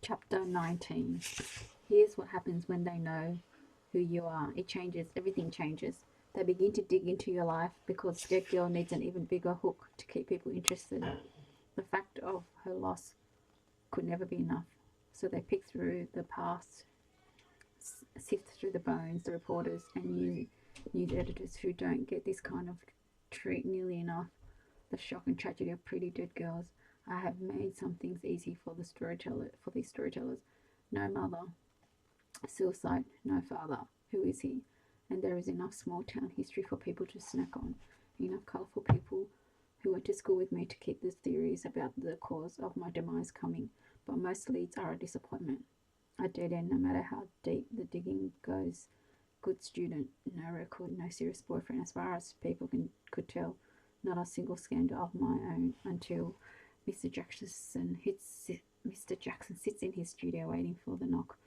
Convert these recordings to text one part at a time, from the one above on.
Chapter 19. Here's what happens when they know who you are. It changes, everything changes. They begin to dig into your life because Dead Girl needs an even bigger hook to keep people interested. The fact of her loss could never be enough. So they pick through the past, sift through the bones, the reporters, and you news editors who don't get this kind of treat nearly enough. The shock and tragedy of pretty dead girls. I have made some things easy for these storytellers. No mother, suicide, no father. Who is he? And there is enough small town history for people to snack on. Enough colourful people who went to school with me to keep the theories about the cause of my demise coming. But most leads are a disappointment. A dead end, no matter how deep the digging goes. Good student, no record, no serious boyfriend as far as could tell. Not a single scandal of my own until Mr. Jackson sits in his studio waiting for the knock.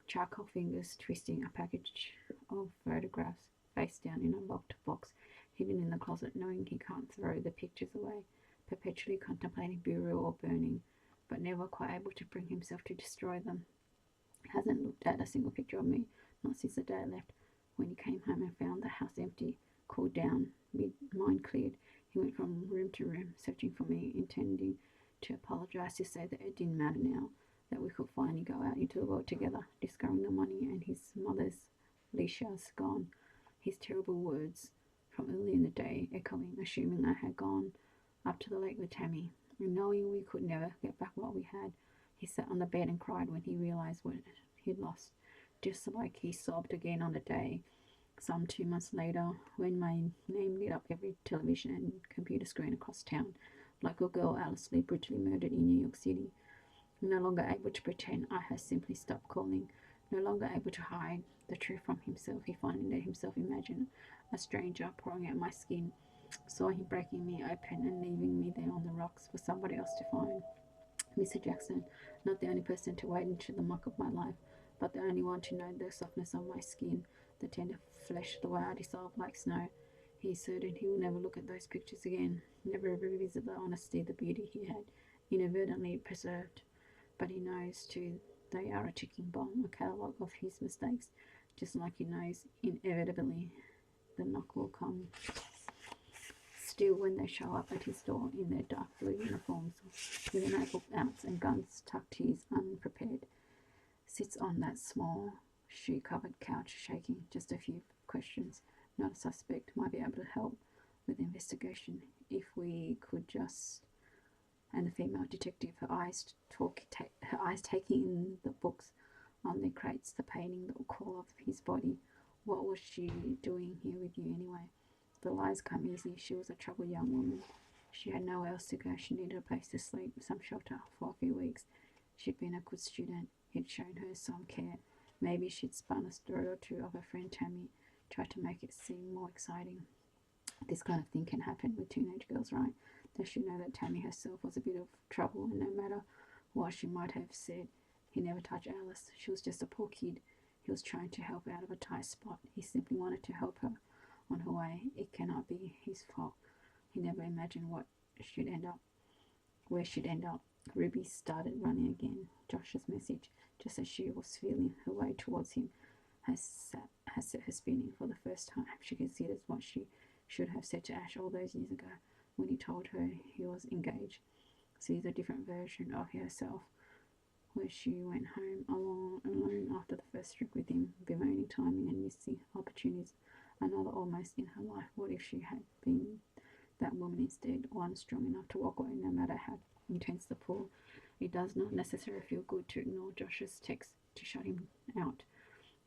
Charcoal fingers twisting a package of photographs face down in a locked box, hidden in the closet, knowing he can't throw the pictures away, perpetually contemplating burial or burning, but never quite able to bring himself to destroy them. Hasn't looked at a single picture of me, not since the day I left. When he came home and found the house empty, cooled down, mind cleared, he went from room to room, searching for me, intending to apologize, to say that it didn't matter now, that we could finally go out into the world together, discovering the money and his mother's Alicia's gone. His terrible words from early in the day echoing, assuming I had gone up to the lake with Tammy, and knowing we could never get back what we had. He sat on the bed and cried when he realized what he'd lost, just like he sobbed again on the day, some 2 months later, when my name lit up every television and computer screen across town, like a girl Alice brutally murdered in New York City. No longer able to pretend, I had simply stopped calling. No longer able to hide the truth from himself, he finally let himself imagine a stranger pouring out my skin, saw him breaking me open and leaving me there on the rocks for somebody else to find. Mr. Jackson, not the only person to wade into the muck of my life, but the only one to know the softness of my skin, the tender flesh, the way I dissolve like snow. He is certain he will never look at those pictures again, never revisit the honesty, the beauty he had inadvertently preserved. But he knows too they are a ticking bomb, a catalogue of his mistakes, just like he knows inevitably the knock will come. Still, when they show up at his door in their dark blue uniforms, with an apple ounce and guns tucked, he is unprepared. Sits on that small, shoe-covered couch, shaking. Just a few questions. Not a suspect. Might be able to help with the investigation if we could just. And the female detective, her eyes taking in the books on the crates, the painting, the core of his body. What was she doing here with you anyway? The lies come easy. She was a troubled young woman. She had nowhere else to go. She needed a place to sleep, some shelter for a few weeks. She'd been a good student. He'd shown her some care. Maybe she'd spun a story or two of her friend Tammy, tried to make it seem more exciting. This kind of thing can happen with teenage girls, right? They should know that Tammy herself was a bit of trouble, and no matter what she might have said, he never touched Alice. She was just a poor kid. He was trying to help out of a tight spot. He simply wanted to help her on her way. It cannot be his fault. He never imagined where she'd end up. Ruby started running again. Josh's message, just as she was feeling her way towards him, has set her spinning for the first time. She considers what she should have said to Ash all those years ago when he told her he was engaged. Sees a different version of herself, where she went home alone after the first trip with him, bemoaning timing and missing opportunities. Another almost in her life. What if she had been that woman instead, one strong enough to walk away no matter how intense the pull? It does not necessarily feel good to ignore Josh's text to shut him out,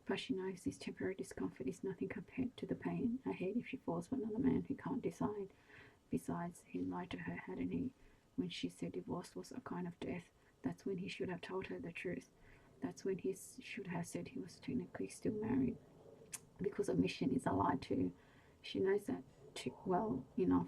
but she knows this temporary discomfort is nothing compared to the pain ahead if she falls for another man who can't decide. Besides, he lied to her, hadn't he? When she said divorce was a kind of death, that's when he should have told her the truth. That's when he should have said he was technically still married. Because omission is a lie too. She knows that too well enough.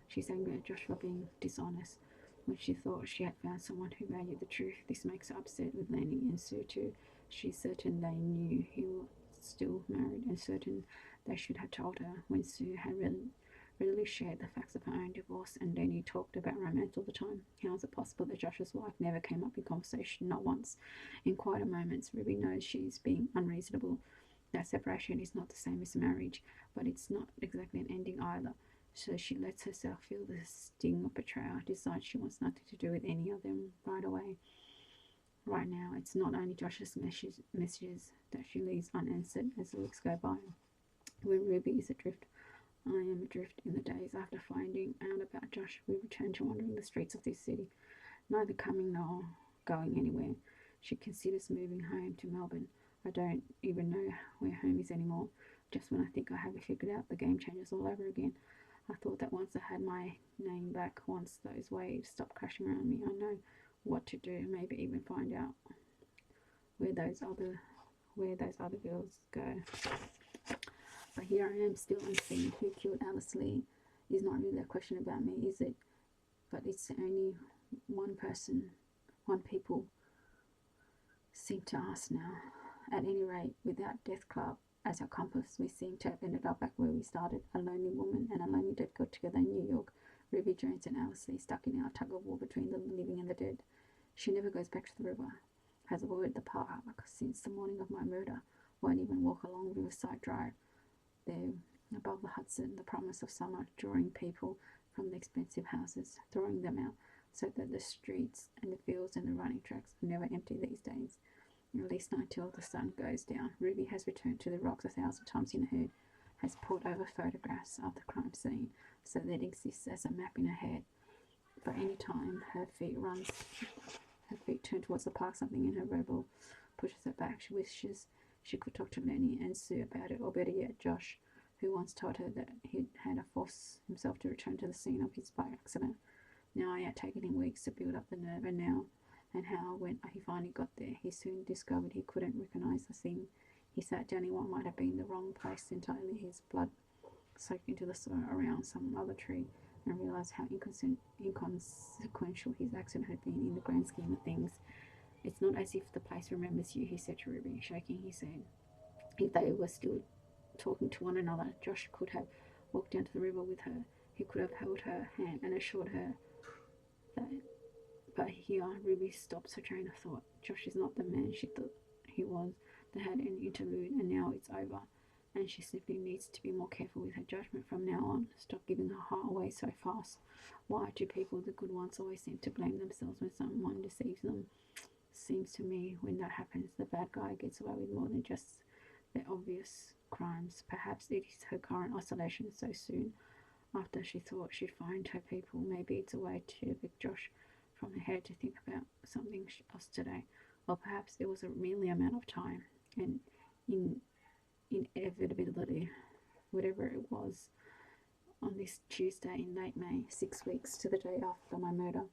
She's angry at Josh for being dishonest when she thought she had found someone who valued the truth. This makes her upset with Lenny and Sue too. She's certain they knew he was still married and certain they should have told her when Sue had Lily shared the facts of her own divorce, and Lenny talked about romance all the time. How is it possible that Josh's wife never came up in conversation, not once? In quieter moments, Ruby knows she's being unreasonable. That separation is not the same as marriage, but it's not exactly an ending either. So she lets herself feel the sting of betrayal, decides she wants nothing to do with any of them right away. Right now, it's not only Josh's messages that she leaves unanswered as the weeks go by. When Ruby is adrift, I am adrift. In the days after finding out about Josh, we return to wandering the streets of this city, neither coming nor going anywhere. She considers moving home to Melbourne. I don't even know where home is anymore. Just when I think I have it figured out, the game changes all over again. I thought that once I had my name back, once those waves stopped crashing around me, I know what to do, maybe even find out where those other girls go. But here I am, still unseen. Who killed Alice Lee is not really a question about me, is it? But it's only one people seem to ask now. At any rate, without Death Club as our compass, we seem to have ended up back where we started, a lonely woman and a lonely dead girl together in New York. Ruby Jones and Alice Lee stuck in our tug-of-war between the living and the dead. She never goes back to the river, has avoided the park since the morning of my murder, won't even walk along Riverside Drive. There, above the Hudson, the promise of summer, drawing people from the expensive houses, throwing them out, so that the streets and the fields and the running tracks are never empty these days. At least not until the sun goes down. Ruby has returned to the rocks 1,000 times in her head, has pulled over photographs of the crime scene, so that it exists as a map in her head. But any time her feet turn towards the park, something in her rebel pushes her back. She wishes she could talk to Lenny and Sue about it, or better yet, Josh, who once told her that he'd had to force himself to return to the scene of his bike accident. Now it had taken him weeks to build up the nerve, and how when he finally got there, he soon discovered he couldn't recognize the thing. He sat down in what might have been the wrong place entirely, his blood soaked into the soil around some other tree, and realized how inconsequential his accident had been in the grand scheme of things. It's not as if the place remembers you, he said to Ruby, shaking his head. If they were still talking to one another, Josh could have walked down to the river with her. He could have held her hand and assured her that. But here, Ruby stops her train of thought. Josh is not the man she thought he was. They had an interlude, and now it's over. And she simply needs to be more careful with her judgment from now on. Stop giving her heart away so fast. Why do people, the good ones, always seem to blame themselves when someone deceives them? Seems to me when that happens, the bad guy gets away with more than just the obvious crimes. Perhaps it is her current isolation so soon after she thought she'd find her people. Maybe it's a way to evict Josh from her head to think about something else today. Or perhaps it was merely a matter of time and inevitability, whatever it was. On this Tuesday in late May, 6 weeks to the day after my murder,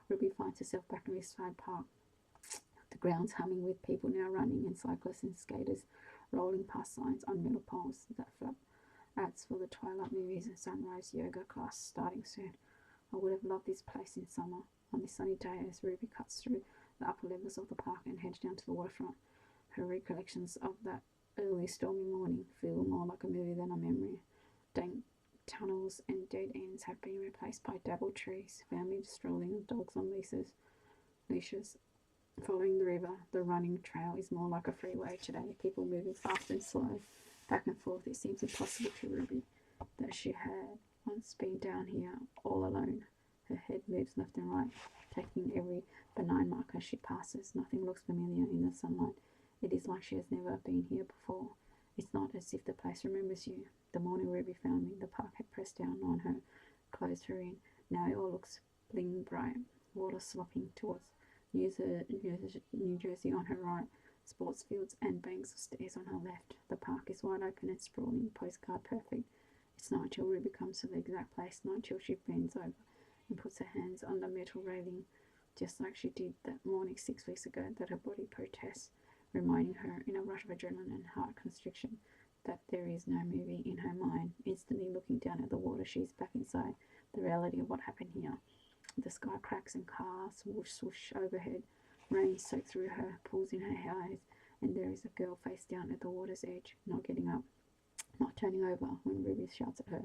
Ruby finds herself back in Riverside Park. The grounds humming with people now running, and cyclists and skaters rolling past signs on metal poles that flap ads for the Twilight movies and sunrise yoga class starting soon. I would have loved this place in summer. On this sunny day, as Ruby cuts through the upper levels of the park and heads down to the waterfront, her recollections of that early stormy morning feel more like a movie than a memory. Dank tunnels and dead ends have been replaced by dappled trees, families strolling, dogs on leashes. Following the river, the running trail is more like a freeway today, people moving fast and slow, back and forth. It seems impossible to Ruby that she had once been down here all alone. Her head moves left and right, taking every benign mark as she passes. Nothing looks familiar in the sunlight. It is like she has never been here before. It's not as if the place remembers you. The morning Ruby found me, the park had pressed down on her, closed her in. Now it all looks bling bright, water slopping towards New Jersey on her right, sports fields and banks of stairs on her left. The park is wide open and sprawling, postcard perfect. It's not until Ruby comes to the exact place, not until she bends over and puts her hands on the metal railing, just like she did that morning 6 weeks ago, that her body protests, reminding her in a rush of adrenaline and heart constriction that there is no movie in her mind. Instantly looking down at the water, she's back inside the reality of what happened here. The sky cracks and cars swoosh swoosh overhead. Rain soaks through her, pulls in her eyes, and there is a girl face down at the water's edge, not getting up, not turning over when Ruby shouts at her.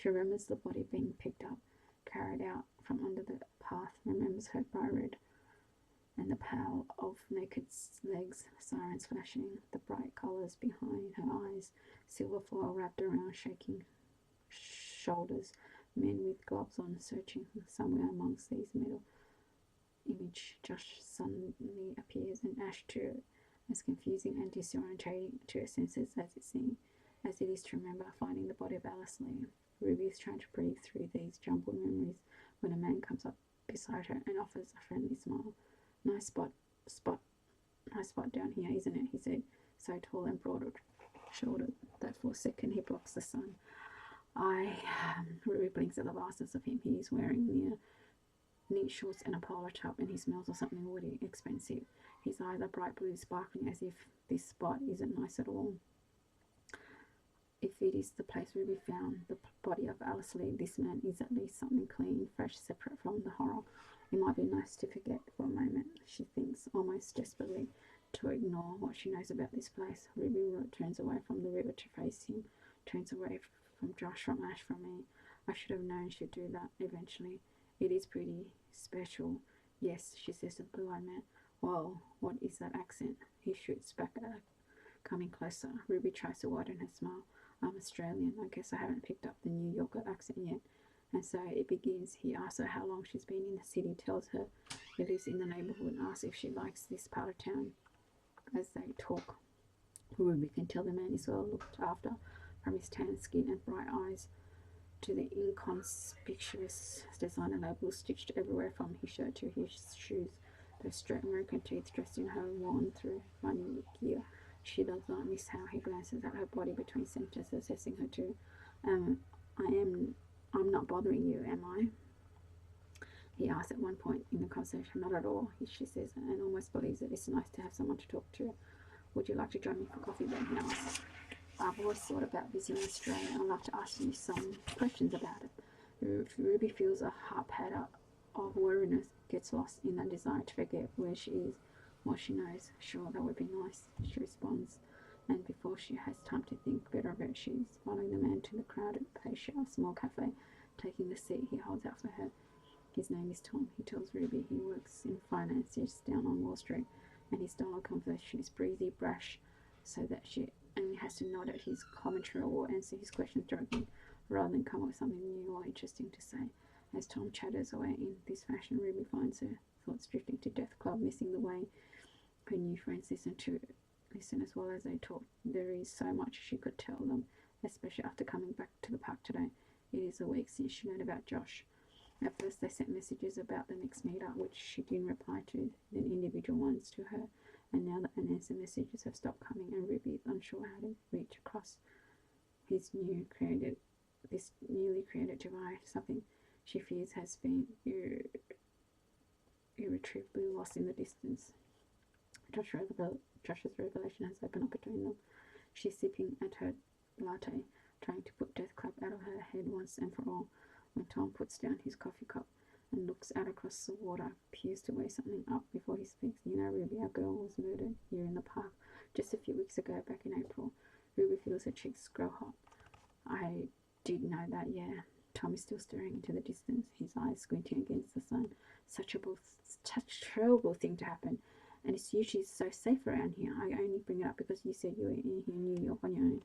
She remembers the body being picked up, carried out from under the path, remembers her bride and the pale of naked legs, sirens flashing, the bright colours behind her eyes, silver foil wrapped around shaking shoulders, men with gloves on searching somewhere amongst these middle image. Josh suddenly appears, and Ash too, as confusing and disorientating to her senses as it is to remember finding the body of Alice Lee. Ruby is trying to breathe through these jumbled memories when a man comes up beside her and offers a friendly smile. Nice spot down here, isn't it? He said, so tall and broad-shouldered that for a second he blocks the sun. Ruby blinks at the vastness of him. He is wearing neat shorts and a polo top, and he smells of something woody, expensive. His eyes are bright blue, sparkling as if this spot isn't nice at all. If it is the place Ruby found the body of Alice Lee, this man is at least something clean, fresh, separate from the horror. It might be nice to forget for a moment, she thinks, almost desperately, to ignore what she knows about this place. Ruby turns away from the river to face him, turns away from Josh, from Ash, from me. I should have known she'd do that eventually. It is pretty special. Yes, she says to the blue-eyed man. Well, what is that accent? He shoots back at her, coming closer. Ruby tries to widen her smile. I'm Australian. I guess I haven't picked up the New Yorker accent yet. And so it begins. He asks her how long she's been in the city, tells her he lives in the neighbourhood, and asks if she likes this part of town. As they talk, Ruby can tell the man is well looked after, from his tan skin and bright eyes to the inconspicuous designer labels stitched everywhere from his shirt to his shoes. Those straight American teeth dressed in her worn-through money gear. She does not miss how he glances at her body between sentences, assessing her too. I'm not bothering you, am I? He asks at one point in the conversation. Not at all, she says, and almost believes that it's nice to have someone to talk to. Would you like to join me for coffee then? He asks. I've always thought about visiting Australia, and I'd like to ask you some questions about it. Ruby feels a heart patter of weariness, gets lost in the desire to forget where she is, what she knows. Sure, that would be nice, she responds. And before she has time to think better of it, she's following the man to the crowded patio, small cafe, taking the seat he holds out for her. His name is Tom. He tells Ruby he works in finance just down on Wall Street, and his style of conversation is breezy, brash, so that she only has to nod at his commentary or answer his questions directly, rather than come up with something new or interesting to say. As Tom chatters away in this fashion, Ruby finds her thoughts drifting to Death Club, missing the way her new friends listen as well as they talk. There is so much she could tell them, especially after coming back to the park today. It is a week since she learned about Josh. At first they sent messages about the next meetup, which she didn't reply to, then individual ones to her, and now the unanswered messages have stopped coming, and Ruby is unsure how to reach across this newly created divide. Something she fears has been irretrievably lost in the distance. Josh's revelation has opened up between them. She's sipping at her latte, trying to put Death Club out of her head once and for all, when Tom puts down his coffee cup and looks out across the water, appears to weigh something up before he speaks. You know, Ruby, our girl was murdered here in the park just a few weeks ago, back in April. Ruby feels her cheeks grow hot. I did know that, yeah. Tom is still staring into the distance, his eyes squinting against the sun. Such a terrible thing to happen. And it's usually so safe around here. I only bring it up because you said you were in here in New York on your own.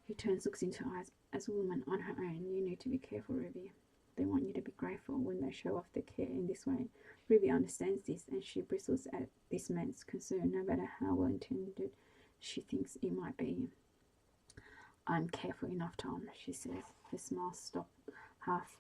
He turns, looks into her eyes. As a woman on her own, you need to be careful, Ruby. They want you to be grateful when they show off their care in this way. Ruby understands this, and she bristles at this man's concern, no matter how well intended she thinks it might be. I'm careful enough, Tom, she says. Her smile stopped half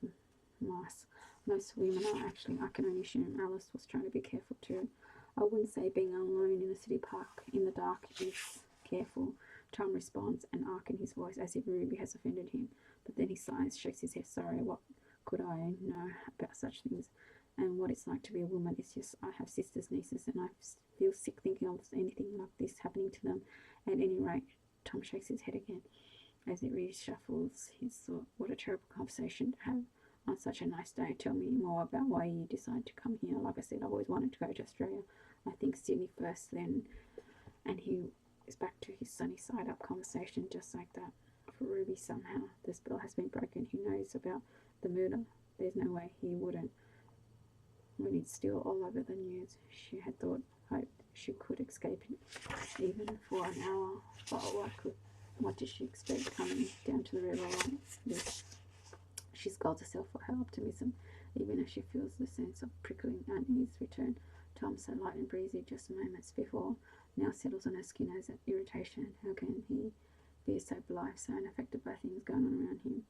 mask. Most women are actually. I can only assume Alice was trying to be careful too. I wouldn't say being alone in a city park in the dark is careful. Tom responds, an arc in his voice as if Ruby has offended him. But then he sighs, shakes his head. Sorry, what could I know about such things? And what it's like to be a woman is just, I have sisters, nieces, and I feel sick thinking of anything like this happening to them. At any rate, Tom shakes his head again as he reshuffles his thought. What a terrible conversation to have on such a nice day. Tell me more about why you decided to come here. Like I said, I always wanted to go to Australia. I think Sydney first, then, and he is back to his sunny side up conversation just like that. for Ruby somehow. The spell has been broken. He knows about the murder. There's no way he wouldn't. When it's still all over the news, she had hoped she could escape it, even for an hour. But what did she expect coming down to the river like this? She scolds herself for her optimism, even as she feels the sense of prickling unease return. Tom, so light and breezy just moments before, now settles on her skin as an irritation. How can he be so blithe, so unaffected by things going on around him?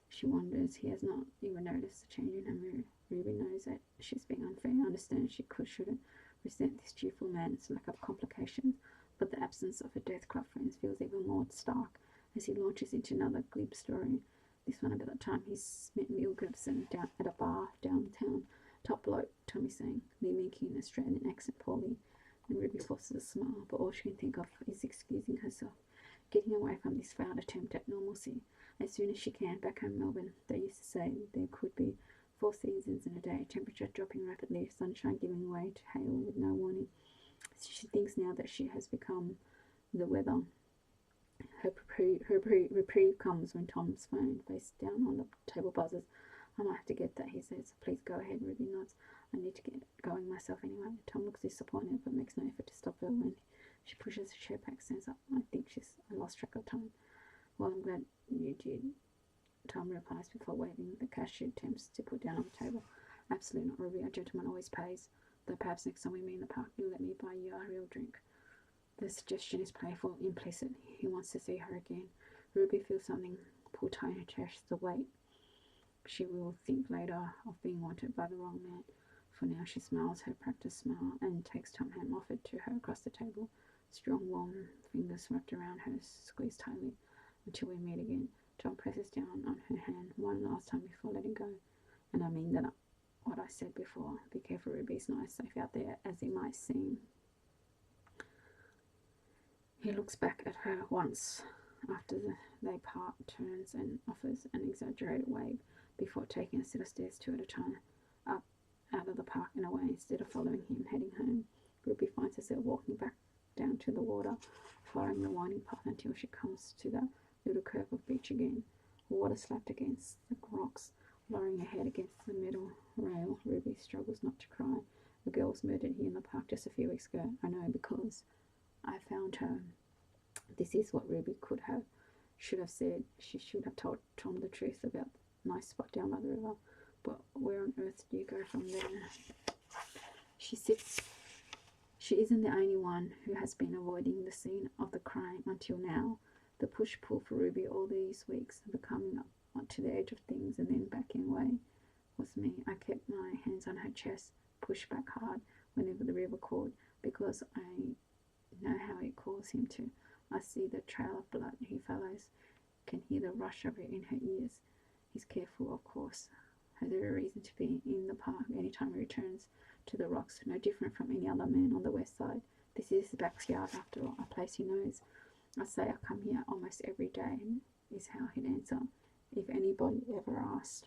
She wonders he has not even noticed the change in her mood. Ruby knows that she's being unfair. Understands shouldn't resent this cheerful man's lack of complications, but the absence of her Death Club friends feels even more stark as he launches into another glib story. This one about the time he's met Neil Gibson down at a bar downtown. Top bloke, Tommy saying, mimicking an Australian accent poorly, and Ruby forces a smile, but all she can think of is excusing herself, getting away from this failed attempt at normalcy as soon as she can. Back home in Melbourne, they used to say there could be 4 seasons in a day, temperature dropping rapidly, sunshine giving way to hail with no warning. She thinks now that she has become the weather. Her reprieve comes when Tom's phone, face down on the table, buzzes. I might have to get that, he says. Please go ahead, Ruby nods. I need to get going myself anyway. Tom looks disappointed but makes no effort to stop her when she pushes her chair back, stands up. I think I lost track of time. Well, I'm glad you did, Tom replies before waving the cash she attempts to put down on the table. Absolutely not, Ruby. A gentleman always pays. Though perhaps next time we meet in the park, you'll let me buy you a real drink. The suggestion is playful, implicit. He wants to see her again. Ruby feels something pull tight in her chest, the weight. She will think later of being wanted by the wrong man. For now, she smiles her practiced smile and takes Tom's hand offered to her across the table. Strong, warm fingers wrapped around her, squeeze tightly. Until we meet again. Tom presses down on her hand one last time before letting go. And I mean that what I said before. Be careful, Ruby. It's not as safe out there as it might seem. He looks back at her once after they part, turns and offers an exaggerated wave before taking a set of stairs 2 at a time, up out of the park and away instead of following him, heading home. Ruby finds herself walking back down to the water, following the winding path until she comes to that little curve of beach again. Water slapped against the rocks, lowering her head against the metal rail. Ruby struggles not to cry. The girl was murdered here in the park just a few weeks ago. I know because I found her. This is what Ruby should have said. She should have told Tom the truth about the nice spot down by the river. But where on earth do you go from there? She isn't the only one who has been avoiding the scene of the crime until now. The push-pull for Ruby all these weeks, the coming up to the edge of things and then backing away, was me. I kept my hands on her chest, pushed back hard whenever the river called, because I know how it calls him to. I see the trail of blood he follows, can hear the rush of it in her ears. He's careful, of course, has every reason to be in the park anytime he returns to the rocks, no different from any other man on the west side. This is his backyard, after all, a place he knows. I say I come here almost every day, is how he'd answer, if anybody ever asked.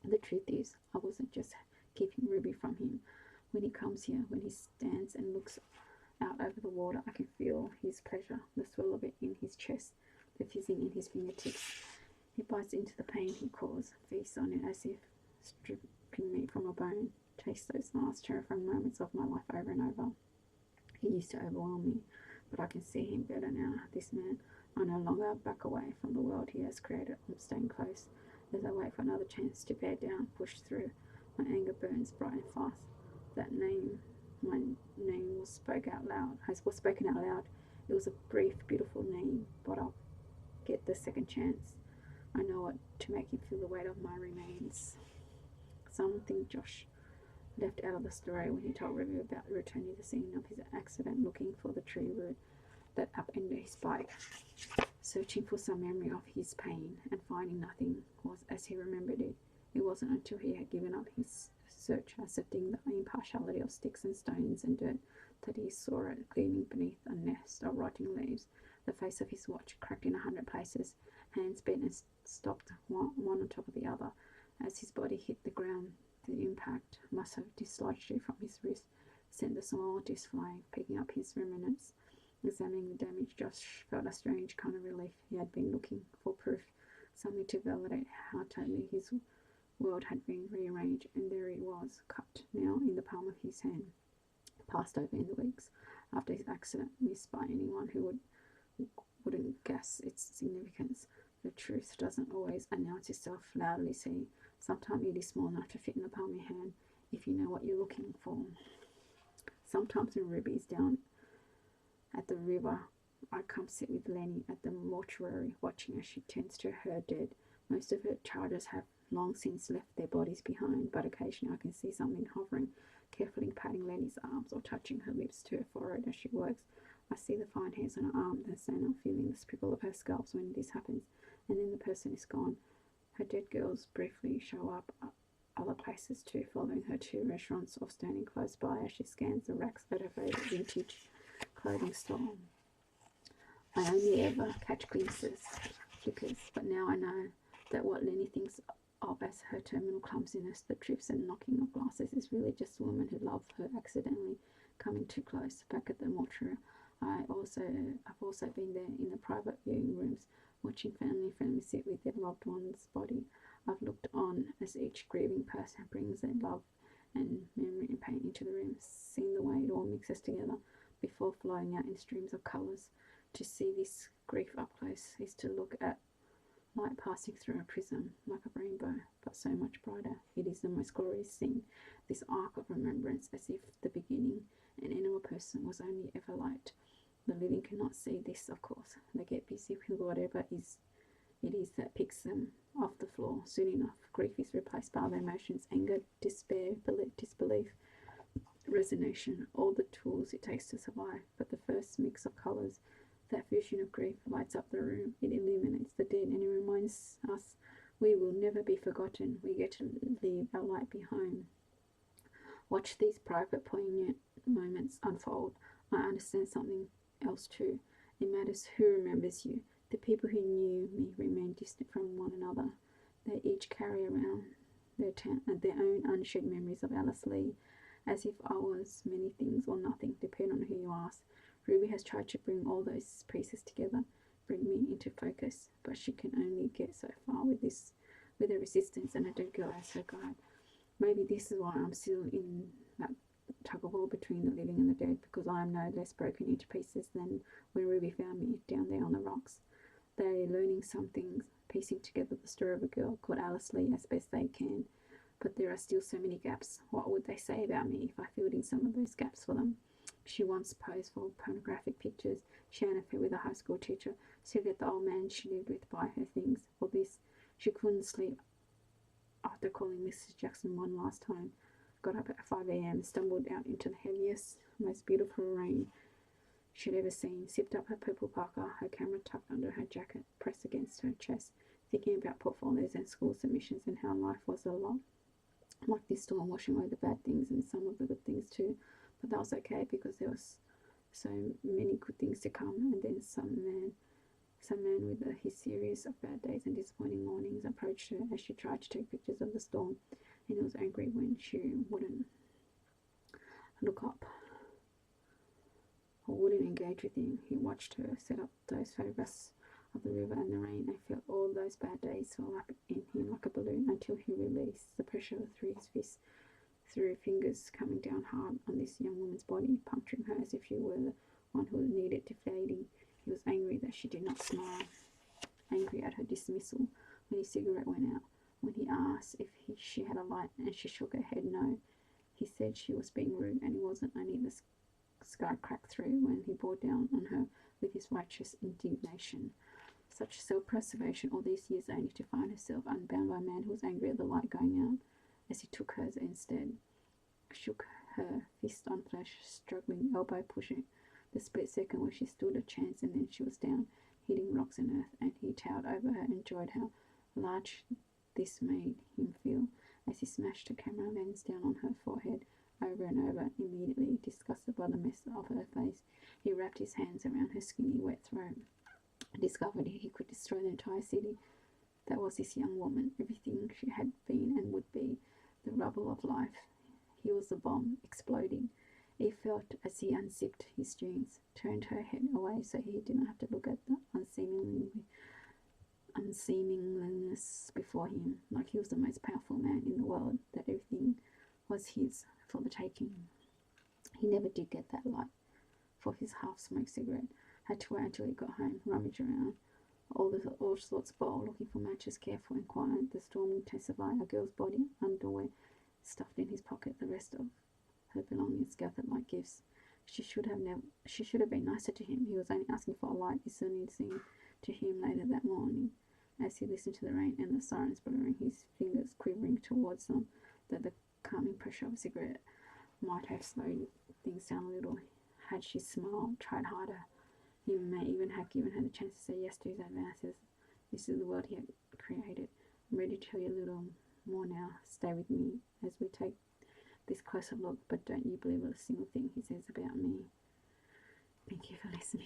The truth is, I wasn't just keeping Ruby from him. When he comes here, when he stands and looks out over the water, I can feel his pleasure, the swell of it in his chest, the fizzing in his fingertips. He bites into the pain he caused, feasts on it as if stripping me from a bone, tastes those last terrifying moments of my life over and over. He used to overwhelm me, but I can see him better now. This man, I no longer back away from the world he has created. I'm staying close as I wait for another chance to bear down, push through. My anger burns bright and fast. My name was spoken out loud. It was a brief, beautiful name, but I'll get the second chance. I know it to make him feel the weight of my remains. Something Josh left out of the story when he told Ruby about returning to the scene of his accident, looking for the tree root that upended his bike, searching for some memory of his pain, and finding nothing was as he remembered it. It wasn't until he had given up his search, accepting the impartiality of sticks and stones and dirt, that he saw it gleaming beneath a nest of rotting leaves. The face of his watch cracked in 100 places, hands bent and stopped one on top of the other. As his body hit the ground, the impact must have dislodged it from his wrist, sent the small disc flying, picking up his remnants Examining the damage, Josh felt a strange kind of relief. He had been looking for proof, something to validate how totally his world had been rearranged, and there it was, cut now in the palm of his hand, passed over in the weeks after his accident, missed by anyone who wouldn't guess its significance. The truth doesn't always announce itself loudly, see. Sometimes it is small enough to fit in the palm of your hand if you know what you're looking for. Sometimes when Ruby is down at the river, I come sit with Lenny at the mortuary, watching as she tends to her dead. Most of her charges have long since left their bodies behind, but occasionally I can see something hovering, carefully patting Lenny's arms or touching her lips to her forehead as she works. I see the fine hairs on her arm, the same feeling the prickle of her scalp when this happens, and then the person is gone. Her dead girls briefly show up other places too, following her to restaurants or standing close by as she scans the racks at her favourite vintage clothing store. I only ever catch glimpses, flickers, but now I know that what Lenny thinks of as her terminal clumsiness, the trips and knocking of glasses, is really just a woman who loved her accidentally coming too close. Back at the mortuary, I've also been there in the private viewing rooms, watching family sit with their loved one's body. I've looked on as each grieving person brings their love and memory and pain into the room, seeing the way it all mixes together before flowing out in streams of colours. To see this grief up close is to look at light passing through a prism, like a rainbow, but so much brighter. It is the most glorious thing, this arc of remembrance, as if the beginning, an animal person, was only ever light. The living cannot see this, of course. They get busy with whatever it is that picks them off the floor. Soon enough, grief is replaced by other emotions: anger, despair, disbelief, resignation, all the tools it takes to survive. But the first mix of colours, that fusion of grief, lights up the room. It illuminates the dead, and it reminds us we will never be forgotten. We get to leave our light behind. Watch these private, poignant moments unfold. I understand something else too. It matters who remembers you. The people who knew me remain distant from one another. They each carry around their own unshared memories of Alice Lee, as if I was many things or nothing, depending on who you ask. Ruby has tried to bring all those pieces together, bring me into focus, but she can only get so far with her resistance and a dead girl as her guide. Maybe this is why I'm still in that tug of war between the living and the dead, because I am no less broken into pieces than when Ruby found me down there on the rocks. They're learning some things, piecing together the story of a girl called Alice Lee as best they can, but there are still so many gaps. What would they say about me if I filled in some of those gaps for them? She once posed for pornographic pictures. She had an affair with a high school teacher. She let the old man she lived with buy her things. For this, she couldn't sleep after calling Mrs. Jackson one last time. Got up at 5 a.m, stumbled out into the heaviest, most beautiful rain she'd ever seen, sipped up her purple parka, her camera tucked under her jacket, pressed against her chest, thinking about portfolios and school submissions and how life was a lot like this storm, washing away the bad things and some of the good things too. But that was okay, because there was so many good things to come. And then some man with his series of bad days and disappointing mornings approached her as she tried to take pictures of the storm, and he was angry when she wouldn't look up or wouldn't engage with him. He watched her set up those photographs of the river and the rain, and felt all those bad days swell up in him like a balloon, until he released the pressure through his fists, through her fingers, coming down hard on this young woman's body, puncturing her as if she were the one who needed deflating. He was angry that she did not smile, angry at her dismissal when his cigarette went out, when he asked if she had a light and she shook her head no. He said she was being rude, and it wasn't only the sky cracked through when he bore down on her with his righteous indignation. Such self-preservation all these years, only to find herself unbound by a man who was angry at the light going out, as he took hers instead. Shook her fist on flesh, struggling, elbow pushing. The split second where she stood a chance, and then she was down, hitting rocks and earth, and he towered over her, enjoyed how large this made him feel as he smashed the camera lens down on her forehead over and over. Immediately disgusted by the mess of her face, he wrapped his hands around her skinny, wet throat, and discovered he could destroy the entire city. That was this young woman, everything she had been and would be, the rubble of life. He was the bomb, exploding. He felt as he unzipped his jeans, turned her head away so he didn't have to look at the unseemliness before him, like he was the most powerful man in the world, that everything was his for the taking. He never did get that light for his half-smoked cigarette. Had to wait until he got home, rummage around all sorts of bowl, looking for matches, careful and quiet. The storm intensified. A girl's body, underwear stuffed in his pocket, the rest of her belongings gathered like gifts. She should have been nicer to him. He was only asking for a light. It suddenly seemed to him later that morning, as he listened to the rain and the sirens blaring, his fingers quivering towards them, that the calming pressure of a cigarette might have slowed things down a little. Had she smiled, tried harder, he may even have given her the chance to say yes to his advances. This is the world he had created. I'm ready to tell you a little more now. Stay with me as we take this closer look, but don't you believe a single thing he says about me. Thank you for listening.